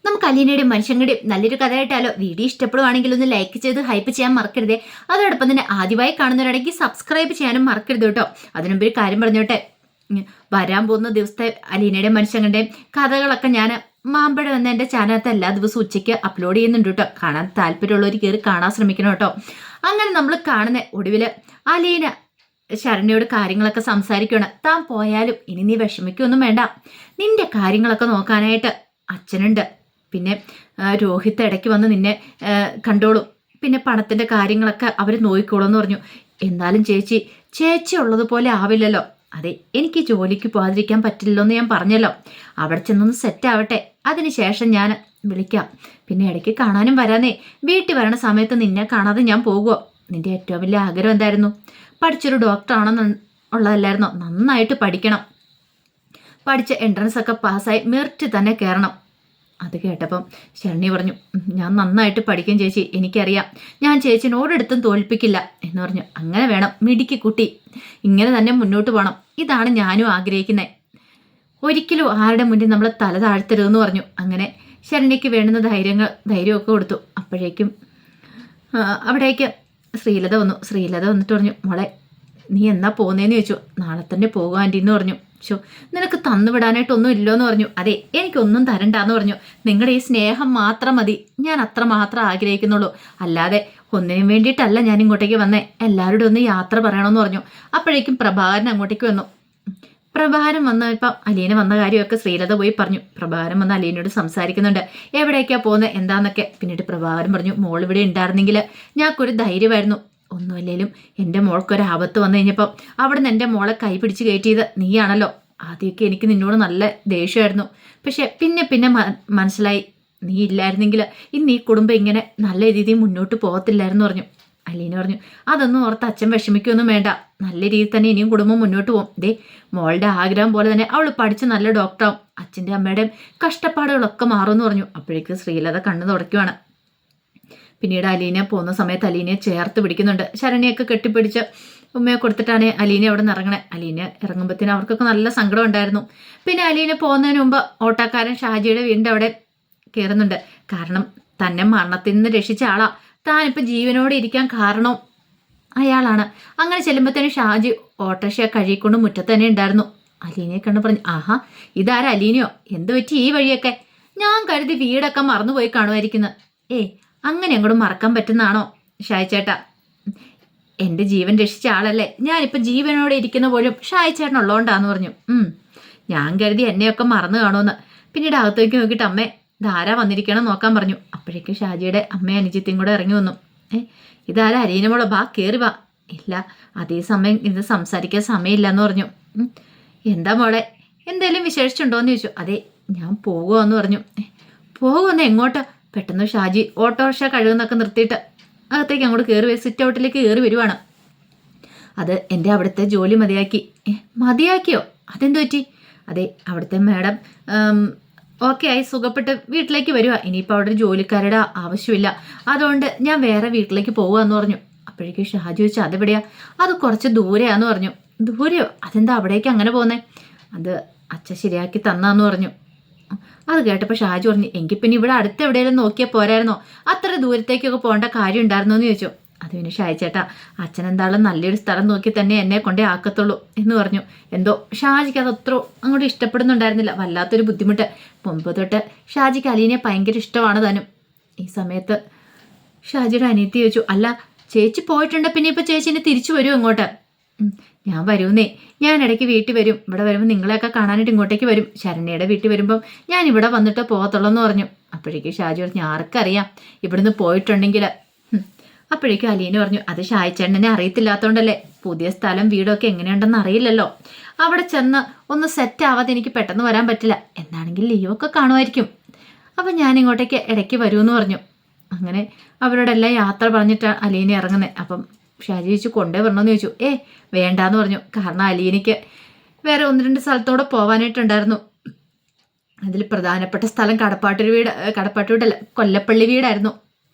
നമുക്ക് അലീനയുടെയും മനുഷ്യങ്ങളുടെയും നല്ലൊരു കഥയായിട്ടാലോ? വീഡിയോ ഇഷ്ടപ്പെടുവാണെങ്കിൽ ഒന്ന് ലൈക്ക് ചെയ്ത് ഹൈപ്പ് ചെയ്യാൻ മറക്കരുതേ. അതോടൊപ്പം തന്നെ ആദ്യമായി കാണുന്നവരാണെങ്കിൽ സബ്സ്ക്രൈബ് ചെയ്യാനും മറക്കരുത് കേട്ടോ. അതിനുമ്പ് ഒരു കാര്യം പറഞ്ഞോട്ടെ, വരാൻ പോകുന്ന ദിവസത്തെ അലീനയുടെയും മനുഷ്യങ്ങളുടെയും കഥകളൊക്കെ ഞാൻ മാമ്പഴം എന്ന എൻ്റെ ചാനലത്തെ എല്ലാ ദിവസവും ഉച്ചയ്ക്ക് അപ്ലോഡ് ചെയ്യുന്നുണ്ട് കേട്ടോ. കാണാൻ താല്പര്യമുള്ളവർ കയറി കാണാൻ ശ്രമിക്കണം കേട്ടോ. അങ്ങനെ നമ്മൾ കാണുന്ന ഒടുവിൽ അലീന ശരണ്യയോട് കാര്യങ്ങളൊക്കെ സംസാരിക്കണം. താൻ പോയാലും ഇനി നീ വിഷമിക്കൊന്നും വേണ്ട, നിന്റെ കാര്യങ്ങളൊക്കെ നോക്കാനായിട്ട് അച്ഛനുണ്ട്. പിന്നെ രോഹിത് ഇടയ്ക്ക് വന്ന് നിന്നെ കണ്ടോളും. പിന്നെ പണത്തിന്റെ കാര്യങ്ങളൊക്കെ അവർ നോക്കിക്കോളും എന്ന് പറഞ്ഞു. എന്നാലും ചേച്ചി ഉള്ളതുപോലെ ആവില്ലല്ലോ. അതെ, എനിക്ക് ജോലിക്ക് പോകാതിരിക്കാൻ പറ്റില്ലല്ലോ എന്ന് ഞാൻ പറഞ്ഞല്ലോ. അവിടെ ചെന്നൊന്ന് സെറ്റ് ആവട്ടെ, അതിനുശേഷം ഞാൻ വിളിക്കാം. പിന്നെ ഇടയ്ക്ക് കാണാനും വരാനേ. വീട്ടിൽ വരണ സമയത്ത് നിന്നെ കാണാതെ ഞാൻ പോകുമോ? നിന്റെ ഏറ്റവും വലിയ ആഗ്രഹം എന്തായിരുന്നു? പഠിച്ചൊരു ഡോക്ടറാണെന്ന് ഉള്ളതല്ലായിരുന്നോ? നന്നായിട്ട് പഠിക്കണം, പഠിച്ച എൻട്രൻസ് ഒക്കെ പാസ്സായി മെറിറ്റ് തന്നെ കയറണം. അത് കേട്ടപ്പം ശരണ്യ പറഞ്ഞു, ഞാൻ നന്നായിട്ട് പഠിക്കും ചേച്ചി, എനിക്കറിയാം. ഞാൻ ചേച്ചിനോടടുത്തും തോൽപ്പിക്കില്ല എന്ന് പറഞ്ഞു. അങ്ങനെ വേണം മിടുക്കി കുട്ടി, ഇങ്ങനെ തന്നെ മുന്നോട്ട് പോകണം. ഇതാണ് ഞാനും ആഗ്രഹിക്കുന്നത്. ഒരിക്കലും ആരുടെ മുന്നിൽ നമ്മൾ തല താഴ്ത്തരുതെന്ന് പറഞ്ഞു. അങ്ങനെ ശരണ്യക്ക് വേണ്ടുന്ന ധൈര്യമൊക്കെ കൊടുത്തു. അപ്പോഴേക്കും അവിടേക്ക് ശ്രീലത വന്നു. ശ്രീലത വന്നിട്ട് പറഞ്ഞു, മോളെ നീ എന്നാ പോകുന്നതെന്ന് ചോദിച്ചു. നാളെ തന്നെ പോകുക ആൻറ്റി എന്ന് പറഞ്ഞു. നിനക്ക് തന്നുവിടാനായിട്ടൊന്നും ഇല്ലോന്ന് പറഞ്ഞു. അതെ, എനിക്കൊന്നും തരണ്ടെന്ന് പറഞ്ഞു. നിങ്ങളുടെ ഈ സ്നേഹം മാത്രം മതി, ഞാൻ അത്ര മാത്രം ആഗ്രഹിക്കുന്നുള്ളൂ. അല്ലാതെ ഒന്നിനും വേണ്ടിയിട്ടല്ല ഞാൻ ഇങ്ങോട്ടേക്ക് വന്നേ. എല്ലാവരോടും ഒന്ന് യാത്ര പറയണമെന്ന് പറഞ്ഞു. അപ്പോഴേക്കും പ്രഭാകരൻ അങ്ങോട്ടേക്ക് വന്നു. പ്രഭാകരൻ വന്നപ്പം അലീന വന്ന കാര്യമൊക്കെ ശ്രീലത പോയി പറഞ്ഞു. പ്രഭാകരൻ വന്ന് അലീനയോട് സംസാരിക്കുന്നുണ്ട്. എവിടേക്കാ പോകുന്നത് എന്താന്നൊക്കെ. പിന്നീട് പ്രഭാകരൻ പറഞ്ഞു, മോൾ ഇവിടെ ഉണ്ടായിരുന്നെങ്കിൽ ഞങ്ങൾക്കൊരു ധൈര്യമായിരുന്നു. ഒന്നുമല്ലേലും എൻ്റെ മോൾക്കൊരാപത്ത് വന്നു കഴിഞ്ഞപ്പം അവിടെ നിന്ന് എൻ്റെ മോളെ കൈ പിടിച്ച് കയറ്റിയത് നീയാണല്ലോ. ആദ്യമൊക്കെ എനിക്ക് നിന്നോട് നല്ല ദേഷ്യമായിരുന്നു. പക്ഷെ പിന്നെ മനസ്സിലായി, നീ ഇല്ലായിരുന്നെങ്കിൽ ഇന്ന് ഈ കുടുംബം ഇങ്ങനെ നല്ല രീതിയിൽ മുന്നോട്ട് പോകത്തില്ലായിരുന്നു പറഞ്ഞു. അലീന പറഞ്ഞു, അതൊന്നും ഓർത്ത് അച്ഛൻ വിഷമിക്കൊന്നും വേണ്ട. നല്ല രീതിയിൽ തന്നെ ഇനിയും കുടുംബം മുന്നോട്ട് പോകും. ദേ മോളുടെ ആഗ്രഹം പോലെ തന്നെ അവൾ പഠിച്ച് നല്ല ഡോക്ടറാവും. അച്ഛൻ്റെ അമ്മയുടെയും കഷ്ടപ്പാടുകളൊക്കെ മാറുമെന്ന് പറഞ്ഞു. അപ്പോഴേക്ക് ശ്രീലത കണ്ണു തുടയ്ക്കുവാണ്. പിന്നീട് അലീന പോകുന്ന സമയത്ത് അലീനയെ ചേർത്ത് പിടിക്കുന്നുണ്ട്. ശരണ്യൊക്കെ കെട്ടിപ്പിടിച്ച് ഉമ്മയെ കൊടുത്തിട്ടാണ് അലീന അവിടെ നിന്ന് ഇറങ്ങണേ. അലീന ഇറങ്ങുമ്പോഴത്തേനും അവർക്കൊക്കെ നല്ല സങ്കടം ഉണ്ടായിരുന്നു. പിന്നെ അലീന പോകുന്നതിന് മുമ്പ് ഓട്ടോക്കാരൻ ഷാജിയുടെ വീടിൻ്റെ അവിടെ കയറുന്നുണ്ട്. കാരണം തന്നെ മരണത്തിൽ നിന്ന് രക്ഷിച്ച ആളാ. താനിപ്പോൾ ജീവനോടെ ഇരിക്കാൻ കാരണം അയാളാണ്. അങ്ങനെ ചെല്ലുമ്പോഴത്തേനും ഷാജി ഓട്ടോറിക്ഷ കഴുകിക്കൊണ്ട് മുറ്റത്ത് തന്നെ ഉണ്ടായിരുന്നു. അലീനയെ കണ്ട് പറഞ്ഞു, ആഹാ ഇതാരാ അലീനയോ? എന്ത് പറ്റി ഈ വഴിയൊക്കെ? ഞാൻ കരുതി വീടൊക്കെ മറന്നുപോയി കാണുമായിരിക്കുന്നു. അങ്ങനെ അങ്ങോട്ട് മറക്കാൻ പറ്റുന്നതാണോ ഷായി ചേട്ടാ? എൻ്റെ ജീവൻ രക്ഷിച്ച ആളല്ലേ. ഞാനിപ്പോൾ ജീവനോടെ ഇരിക്കുന്ന പോലും ഷായി ചേട്ടൻ ഉള്ളതുകൊണ്ടാന്ന് പറഞ്ഞു. ഞാൻ കരുതി എന്നെയൊക്കെ മറന്നു കാണുമെന്ന്. പിന്നീട് അകത്തേക്ക് നോക്കിയിട്ട് അമ്മേ ധാരാ വന്നിരിക്കണം നോക്കാൻ പറഞ്ഞു. അപ്പോഴേക്കും ഷാജിയുടെ അമ്മയും അനുജിത്തിയും കൂടെ ഇറങ്ങി വന്നു. ഇതാരാ അലീന മോളെ? ബാ കയറി വാ. ഇല്ല അതേ സമയം ഇത് സംസാരിക്കാൻ സമയമില്ലെന്ന് പറഞ്ഞു. എന്താ മോളെ എന്തേലും വിശേഷിച്ചുണ്ടോയെന്ന് ചോദിച്ചു. അതെ ഞാൻ പോകുമെന്ന് പറഞ്ഞു. പോകുമെന്ന് എങ്ങോട്ട്? പെട്ടെന്ന് ഷാജി ഓട്ടോറിക്ഷ കഴുകുന്നൊക്കെ നിർത്തിയിട്ട് അകത്തേക്ക് അങ്ങോട്ട് കയറി സിറ്റ് ഔട്ടിലേക്ക് കയറി വരുവാണ്. അത് എൻ്റെ അവിടുത്തെ ജോലി മതിയാക്കി. മതിയാക്കിയോ? അതെന്തു പറ്റി? അതെ അവിടുത്തെ മാഡം ഓക്കെ ആയി സുഖപ്പെട്ട് വീട്ടിലേക്ക് വരുക. ഇനിയിപ്പോൾ അവിടെ ഒരു ജോലിക്കാരുടെ ആവശ്യമില്ല, അതുകൊണ്ട് ഞാൻ വേറെ വീട്ടിലേക്ക് പോകുകയെന്ന് പറഞ്ഞു. അപ്പോഴേക്കും ഷാജി ചോദിച്ചു, അതെവിടെയാ? അത് കുറച്ച് ദൂരെയാന്ന് പറഞ്ഞു. ദൂരെയോ? അതെന്താ അവിടേക്ക് അങ്ങനെ പോകുന്നേ? അത് അച്ഛൻ ശരിയാക്കി തന്നാന്ന് പറഞ്ഞു. അത് കേട്ടപ്പോൾ ഷാജി പറഞ്ഞു, എങ്കിൽ പിന്നെ ഇവിടെ അടുത്ത് എവിടെയെങ്കിലും നോക്കിയാൽ പോരായിരുന്നോ? അത്ര ദൂരത്തേക്കൊക്കെ പോകേണ്ട കാര്യം ഉണ്ടായിരുന്നോ എന്ന് ചോദിച്ചു. അത് പിന്നെ ഷാജി ചേട്ടാ അച്ഛൻ എന്തായാലും നല്ലൊരു സ്ഥലം നോക്കി തന്നെ എന്നെ കൊണ്ടേ ആക്കത്തുള്ളൂ എന്ന് പറഞ്ഞു. എന്തോ ഷാജിക്ക് അത് അത്ര അങ്ങോട്ട് ഇഷ്ടപ്പെടുന്നുണ്ടായിരുന്നില്ല. വല്ലാത്തൊരു ബുദ്ധിമുട്ട്. മുമ്പ് തൊട്ട് ഷാജിക്ക് അലീനെ ഭയങ്കര ഇഷ്ടമാണ് താനും. ഈ സമയത്ത് ഷാജിയുടെ അനിയത്തി ചോദിച്ചു, അല്ല ചേച്ചി പോയിട്ടുണ്ട്, പിന്നെ ഇപ്പോൾ ചേച്ചിനെ തിരിച്ചു വരുമോ ഇങ്ങോട്ട്? ഞാൻ വരുന്നേ, ഞാൻ ഇടയ്ക്ക് വീട്ടിൽ വരും. ഇവിടെ വരുമ്പോൾ നിങ്ങളെയൊക്കെ കാണാനായിട്ട് ഇങ്ങോട്ടേക്ക് വരും. ശരണ്യയുടെ വീട്ടിൽ വരുമ്പം ഞാൻ ഇവിടെ വന്നിട്ട് പോകത്തുള്ളൂ എന്ന് പറഞ്ഞു. അപ്പോഴേക്കും ഷാജി പറഞ്ഞു, ആർക്കറിയാം ഇവിടുന്ന് പോയിട്ടുണ്ടെങ്കിൽ. അപ്പോഴേക്കും അലീന പറഞ്ഞു, അത് ഷായിച്ചേട്ടനെ അറിയത്തില്ലാത്തതുകൊണ്ടല്ലേ. പുതിയ സ്ഥലം വീടൊക്കെ എങ്ങനെയുണ്ടെന്ന് അറിയില്ലല്ലോ. അവിടെ ചെന്ന് ഒന്ന് സെറ്റ് ആവാതെ എനിക്ക് പെട്ടെന്ന് വരാൻ പറ്റില്ല. എന്നാണെങ്കിൽ ലീവൊക്കെ കാണുമായിരിക്കും. അപ്പം ഞാൻ ഇങ്ങോട്ടേക്ക് ഇടയ്ക്ക് വരുമെന്ന് പറഞ്ഞു. അങ്ങനെ അവരോടെല്ലാം യാത്ര പറഞ്ഞിട്ടാണ് അലീന ഇറങ്ങുന്നത്. അപ്പം ഷാജി ചോദിച്ചു, കൊണ്ടേ വരണമെന്ന് ചോദിച്ചു. വേണ്ടാന്ന് പറഞ്ഞു. കാരണം അലീനയ്ക്ക് വേറെ 1-2 സ്ഥലത്തോടെ പോകാനായിട്ടുണ്ടായിരുന്നു. അതിൽ പ്രധാനപ്പെട്ട സ്ഥലം കടപ്പാട്ട് വീടല്ല, കൊല്ലപ്പള്ളി വീടായിരുന്നു.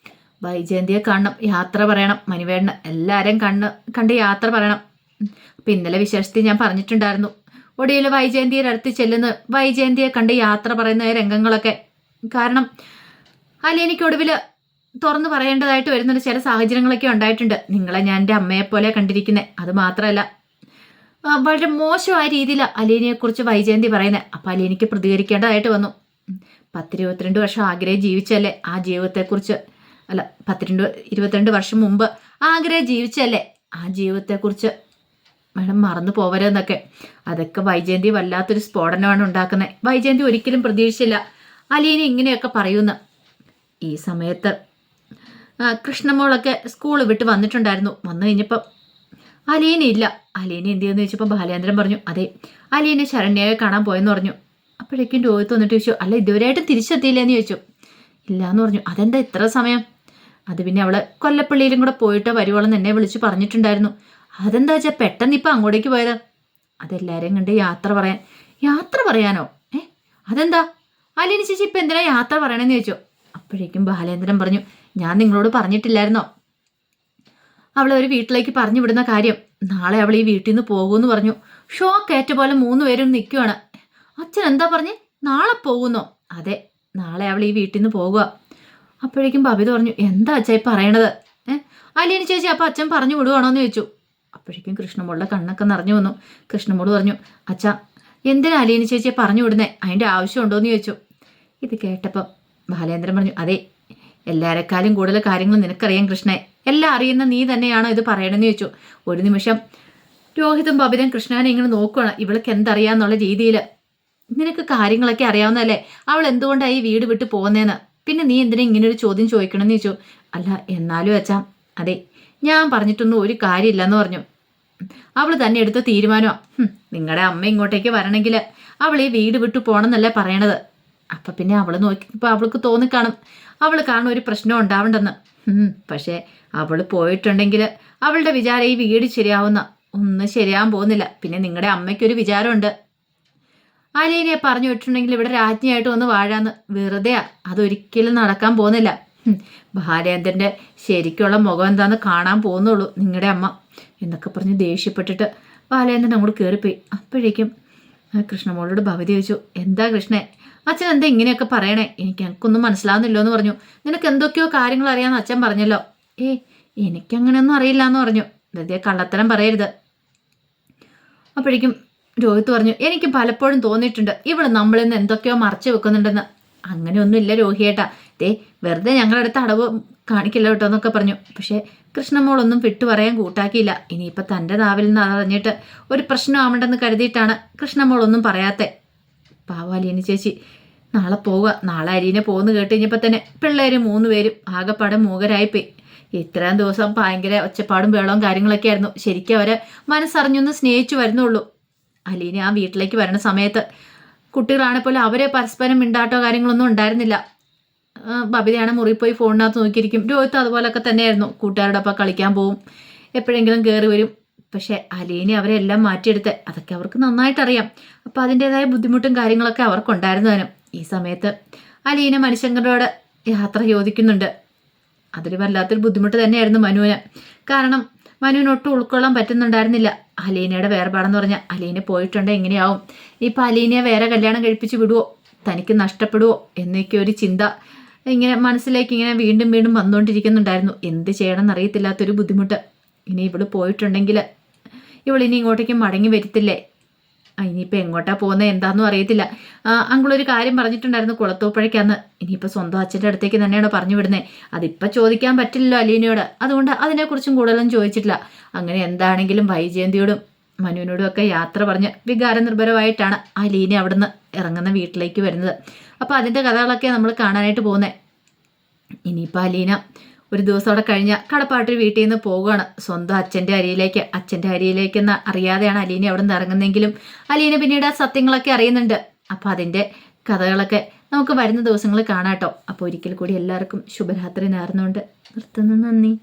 വൈജയന്തിയെ കാണണം, യാത്ര പറയണം. മനുവേടന് എല്ലാവരെയും കണ്ട് യാത്ര പറയണം. അപ്പം ഇന്നലെ വിശേഷത്തിൽ ഞാൻ പറഞ്ഞിട്ടുണ്ടായിരുന്നു, ഒടുവിൽ വൈജയന്തിയുടെ അടുത്ത് ചെല്ലുന്ന വൈജയന്തിയെ കണ്ട് യാത്ര പറയുന്ന രംഗങ്ങളൊക്കെ. കാരണം അലീനയ്ക്ക് ഒടുവിൽ തുറന്നു പറയേണ്ടതായിട്ട് വരുന്നുണ്ട്. ചില സാഹചര്യങ്ങളൊക്കെ ഉണ്ടായിട്ടുണ്ട്. നിങ്ങളെ ഞാൻ എൻ്റെ അമ്മയെപ്പോലെ കണ്ടിരിക്കുന്നത്. അത് മാത്രമല്ല വളരെ മോശമായ രീതിയിൽ അലീനയെക്കുറിച്ച് വൈജയന്തി പറയുന്നത്. അപ്പം അലീനയ്ക്ക് പ്രതികരിക്കേണ്ടതായിട്ട് വന്നു. 10-22 വർഷം ആഗ്രഹം ജീവിച്ചല്ലേ ആ ജീവിതത്തെക്കുറിച്ച്, അല്ല 22 വർഷം മുമ്പ് ആഗ്രഹം ജീവിച്ചല്ലേ ആ ജീവിതത്തെക്കുറിച്ച് മേഡം മറന്നു പോവരുതെന്നൊക്കെ. അതൊക്കെ വൈജയന്തി വല്ലാത്തൊരു സ്ഫോടനമാണ് ഉണ്ടാക്കുന്നത്. വൈജയന്തി ഒരിക്കലും പ്രതീക്ഷിച്ചില്ല അലീന ഇങ്ങനെയൊക്കെ പറയുന്നു. ഈ സമയത്ത് കൃഷ്ണമോളൊക്കെ സ്കൂൾ വിട്ട് വന്നിട്ടുണ്ടായിരുന്നു. വന്നു കഴിഞ്ഞപ്പം അലീന ഇല്ല. അലീന എന്ത് ചെയ്യുമെന്ന് ചോദിച്ചപ്പോൾ ബാലേന്ദ്രൻ പറഞ്ഞു, അതെ അലീന ശരണ്യയെ കാണാൻ പോയെന്ന് പറഞ്ഞു. അപ്പോഴേക്കും രോഹിത് വന്നിട്ട് ചോദിച്ചു, അല്ല ഇതുവരെയായിട്ടും തിരിച്ചെത്തിയില്ലെന്ന് ചോദിച്ചു. ഇല്ലയെന്ന് പറഞ്ഞു. അതെന്താ ഇത്ര സമയം? അത് പിന്നെ അവള് കൊല്ലപ്പള്ളിയിലും കൂടെ പോയിട്ട് വരുവോളെന്ന് എന്നെ വിളിച്ച് പറഞ്ഞിട്ടുണ്ടായിരുന്നു. അതെന്താ വെച്ചാൽ പെട്ടെന്ന് ഇപ്പം അങ്ങോട്ടേക്ക് പോയത്? അതെല്ലാവരെയും കണ്ട് യാത്ര പറയാൻ. യാത്ര പറയാനോ? അതെന്താ അലീന ചേച്ചി ഇപ്പം എന്തിനാ യാത്ര പറയണമെന്ന് ചോദിച്ചു. അപ്പോഴേക്കും ബാലേന്ദ്രൻ പറഞ്ഞു, ഞാൻ നിങ്ങളോട് പറഞ്ഞിട്ടില്ലായിരുന്നോ അവളെ ഒരു വീട്ടിലേക്ക് പറഞ്ഞു വിടുന്ന കാര്യം? നാളെ അവൾ ഈ വീട്ടിൽ നിന്ന് പോകുമെന്ന് പറഞ്ഞു. ഷോക്ക് ഏറ്റ പോലെ 3 പേരും നിൽക്കുവാണ്. അച്ഛൻ എന്താ പറഞ്ഞേ? നാളെ പോകുന്നോ? അതെ, നാളെ അവൾ ഈ വീട്ടിൽ നിന്ന് പോകുക. അപ്പോഴേക്കും ബബിത പറഞ്ഞു, എന്താ അച്ഛാ ഈ പറയണത്? അലീന ചേച്ചി അപ്പം അച്ഛൻ പറഞ്ഞു വിടുവാണോ എന്ന് ചോദിച്ചു. അപ്പോഴേക്കും കൃഷ്ണമോളുടെ കണ്ണൊക്കെ നിറഞ്ഞു വന്നു. കൃഷ്ണമോള് പറഞ്ഞു, അച്ഛാ എന്തിനാ അലീന ചേച്ചിയെ പറഞ്ഞു വിടുന്നേ? അതിൻ്റെ ആവശ്യമുണ്ടോ എന്ന് ചോദിച്ചു. ഇത് കേട്ടപ്പം ബാലേന്ദ്രൻ പറഞ്ഞു, അതെ എല്ലാരെക്കാളും കൂടുതൽ കാര്യങ്ങൾ നിനക്കറിയാം കൃഷ്ണേ. എല്ലാം അറിയുന്ന നീ തന്നെയാണോ ഇത് പറയണമെന്ന് ചോദിച്ചു. ഒരു നിമിഷം രോഹിതും ബബിതയും കൃഷ്ണനെ ഇങ്ങനെ നോക്കുകയാണ്. ഇവൾക്ക് എന്തറിയാന്നുള്ള രീതിയിൽ. നിനക്ക് കാര്യങ്ങളൊക്കെ അറിയാവുന്നതല്ലേ അവൾ എന്തുകൊണ്ടാണ് ഈ വീട് വിട്ട് പോകുന്നതെന്ന്. പിന്നെ നീ എന്തിനാ ഇങ്ങനെ ഒരു ചോദ്യം ചോദിക്കണമെന്ന് ചോദിച്ചു. അല്ല എന്നാലും അച്ഛാ, അതെ ഞാൻ പറഞ്ഞിട്ടൊന്നും ഒരു കാര്യമില്ലെന്ന് പറഞ്ഞു. അവൾ തന്നെ എടുത്ത തീരുമാനമാണ്. നിങ്ങളുടെ അമ്മ ഇങ്ങോട്ടേക്ക് വരണമെങ്കിൽ അവൾ ഈ വീട് വിട്ടു പോകണമെന്നല്ലേ പറയണത്. അപ്പം പിന്നെ അവൾ നോക്കിയപ്പോൾ അവൾക്ക് തോന്നിക്കാണും അവൾ കാരണം ഒരു പ്രശ്നം ഉണ്ടാവണ്ടെന്ന്. പക്ഷേ അവൾ പോയിട്ടുണ്ടെങ്കിൽ അവളുടെ വിചാരം ഈ വീട് ശരിയാവുന്ന ഒന്നും ശരിയാവാൻ പോകുന്നില്ല. പിന്നെ നിങ്ങളുടെ അമ്മയ്ക്കൊരു വിചാരമുണ്ട്, അലീനയെ പറഞ്ഞു വിട്ടിട്ടുണ്ടെങ്കിൽ ഇവിടെ രാജ്ഞിയായിട്ട് ഒന്ന് വാഴാന്ന്. വെറുതെയാ, അതൊരിക്കലും നടക്കാൻ പോകുന്നില്ല. ബാലേന്ദ്രൻ്റെ ശരിക്കുള്ള മുഖം എന്താന്ന് കാണാൻ പോകുന്നുള്ളൂ നിങ്ങളുടെ അമ്മ എന്നൊക്കെ പറഞ്ഞ് ദേഷ്യപ്പെട്ടിട്ട് ബാലേന്ദ്രൻ അങ്ങോട്ട് കയറിപ്പോയി. അപ്പോഴേക്കും കൃഷ്ണമോളോട് ഭവതി ചോദിച്ചു, എന്താ കൃഷ്ണേ അച്ഛൻ എന്താ ഇങ്ങനെയൊക്കെ പറയണേ? എനിക്കൊന്നും മനസ്സിലാവുന്നില്ലോ എന്ന് പറഞ്ഞു. നിനക്ക് എന്തൊക്കെയോ കാര്യങ്ങൾ അറിയാമെന്ന് അച്ഛൻ പറഞ്ഞല്ലോ. എനിക്കങ്ങനെയൊന്നും അറിയില്ല എന്ന് പറഞ്ഞു. വെറുതെ കള്ളത്തരം പറയരുത്. അപ്പോഴേക്കും രോഹിത് പറഞ്ഞു, എനിക്ക് പലപ്പോഴും തോന്നിയിട്ടുണ്ട് ഇവള് നമ്മളിൽ നിന്ന് എന്തൊക്കെയോ മറച്ചു വെക്കുന്നുണ്ടെന്ന്. അങ്ങനെയൊന്നും ഇല്ല രോഹിയേട്ടാ, വെറുതെ ഞങ്ങളുടെ അടുത്ത് അടവ് കാണിക്കില്ല കേട്ടോ എന്നൊക്കെ പറഞ്ഞു. പക്ഷേ കൃഷ്ണമോളൊന്നും വിട്ടു പറയാൻ കൂട്ടാക്കിയില്ല. ഇനിയിപ്പോൾ തൻ്റെ നാവിൽ നിന്ന് അറിഞ്ഞിട്ട് ഒരു പ്രശ്നമാവണ്ടെന്ന് കരുതിയിട്ടാണ് കൃഷ്ണമോളൊന്നും പറയാത്തേ. പാവാലീന ചേച്ചി നാളെ പോവുക. നാളെ അലീന പോകുന്നു കേട്ട് കഴിഞ്ഞപ്പോൾ തന്നെ പിള്ളേർ 3 പേരും ആകെപ്പാടെ മൂകരായിപ്പോയി. ഇത്രയും ദിവസം ഭയങ്കര ഒച്ചപ്പാടും ബഹളവും കാര്യങ്ങളൊക്കെ ആയിരുന്നു. ശരിക്കും അവരെ മനസ്സറിഞ്ഞൊന്ന് സ്നേഹിച്ചു വരുന്നുള്ളൂ. അലീന ആ വീട്ടിലേക്ക് വരുന്ന സമയത്ത് കുട്ടികളാണെപ്പോലെ അവരെ പരസ്പരം മിണ്ടാട്ടോ കാര്യങ്ങളൊന്നും ഉണ്ടായിരുന്നില്ല. ബബിതയാണ് മുറി പോയി ഫോണിനകത്ത് നോക്കിയിരിക്കും. രോഹിത്ത് അതുപോലൊക്കെ തന്നെയായിരുന്നു. കൂട്ടുകാരുടെ ഒപ്പം കളിക്കാൻ പോവും, എപ്പോഴെങ്കിലും കയറി വരും. പക്ഷെ അലീന അവരെ എല്ലാം മാറ്റിയെടുത്ത് അതൊക്കെ അവർക്ക് നന്നായിട്ടറിയാം. അപ്പം അതിൻ്റെതായ ബുദ്ധിമുട്ടും കാര്യങ്ങളൊക്കെ അവർക്കുണ്ടായിരുന്നതിനും ഈ സമയത്ത് അലീന മനുഷ്യങ്കരോട് യാത്ര ചോദിക്കുന്നുണ്ട്. അതൊരു വല്ലാത്തൊരു ബുദ്ധിമുട്ട് തന്നെയായിരുന്നു മനുവിന്. കാരണം മനുവിന് ഒട്ടും ഉൾക്കൊള്ളാൻ പറ്റുന്നുണ്ടായിരുന്നില്ല അലീനയുടെ വേർപാടെന്ന് പറഞ്ഞാൽ. അലീന പോയിട്ടുണ്ടെങ്കിൽ എങ്ങനെയാവും? ഇപ്പം അലീനയെ വേറെ കല്യാണം കഴിപ്പിച്ച് വിടുവോ, തനിക്ക് നഷ്ടപ്പെടുവോ എന്നൊക്കെ ഒരു ചിന്ത ഇങ്ങനെ മനസ്സിലേക്ക് ഇങ്ങനെ വീണ്ടും വീണ്ടും വന്നുകൊണ്ടിരിക്കുന്നുണ്ടായിരുന്നു. എന്ത് ചെയ്യണം എന്നറിയത്തില്ലാത്തൊരു ബുദ്ധിമുട്ട്. ഇനി ഇവള് പോയിട്ടുണ്ടെങ്കിൽ ഇവളിനി ഇങ്ങോട്ടേക്ക് മടങ്ങി വരത്തില്ലേ? ഇനിയിപ്പോൾ എങ്ങോട്ടാ പോകുന്നത് എന്താണെന്നും അറിയത്തില്ല. അങ്കിളൊരു കാര്യം പറഞ്ഞിട്ടുണ്ടായിരുന്നു കുളത്തൂപ്പുഴയ്ക്കാന്ന്. ഇനിയിപ്പോൾ സ്വന്തം അച്ഛൻ്റെ അടുത്തേക്ക് തന്നെയാണോ പറഞ്ഞു വിടുന്നത്? അതിപ്പോൾ ചോദിക്കാൻ പറ്റില്ലല്ലോ അലീനയോട്. അതുകൊണ്ട് അതിനെക്കുറിച്ചും കൂടുതലൊന്നും ചോദിച്ചിട്ടില്ല. അങ്ങനെ എന്താണെങ്കിലും വൈജയന്തിയോടും മനുവിനോടും ഒക്കെ യാത്ര പറഞ്ഞ് വികാരനിർഭരമായിട്ടാണ് അലീന അവിടുന്ന് ഇറങ്ങുന്ന വീട്ടിലേക്ക് വരുന്നത്. അപ്പോൾ അതിൻ്റെ കഥകളൊക്കെ നമ്മൾ കാണാനായിട്ട് പോകുന്നത്. ഇനിയിപ്പോൾ അലീന ഒരു ദിവസം അവിടെ കഴിഞ്ഞ കടപ്പാട്ടൊരു വീട്ടിൽ നിന്ന് പോവുകയാണ് സ്വന്തം അച്ഛൻ്റെ അരിയിലേക്കെന്ന് അറിയാതെയാണ് അലീന അവിടെ നിന്ന് ഇറങ്ങുന്നെങ്കിലും അലീന പിന്നീട് ആ സത്യങ്ങളൊക്കെ അറിയുന്നുണ്ട്. അപ്പോൾ അതിൻ്റെ കഥകളൊക്കെ നമുക്ക് വരുന്ന ദിവസങ്ങളിൽ കാണാം കേട്ടോ. അപ്പോൾ ഒരിക്കൽ കൂടി എല്ലാവർക്കും ശുഭരാത്രി നേർന്നുകൊണ്ട് നിർത്തുന്നു. നന്ദി.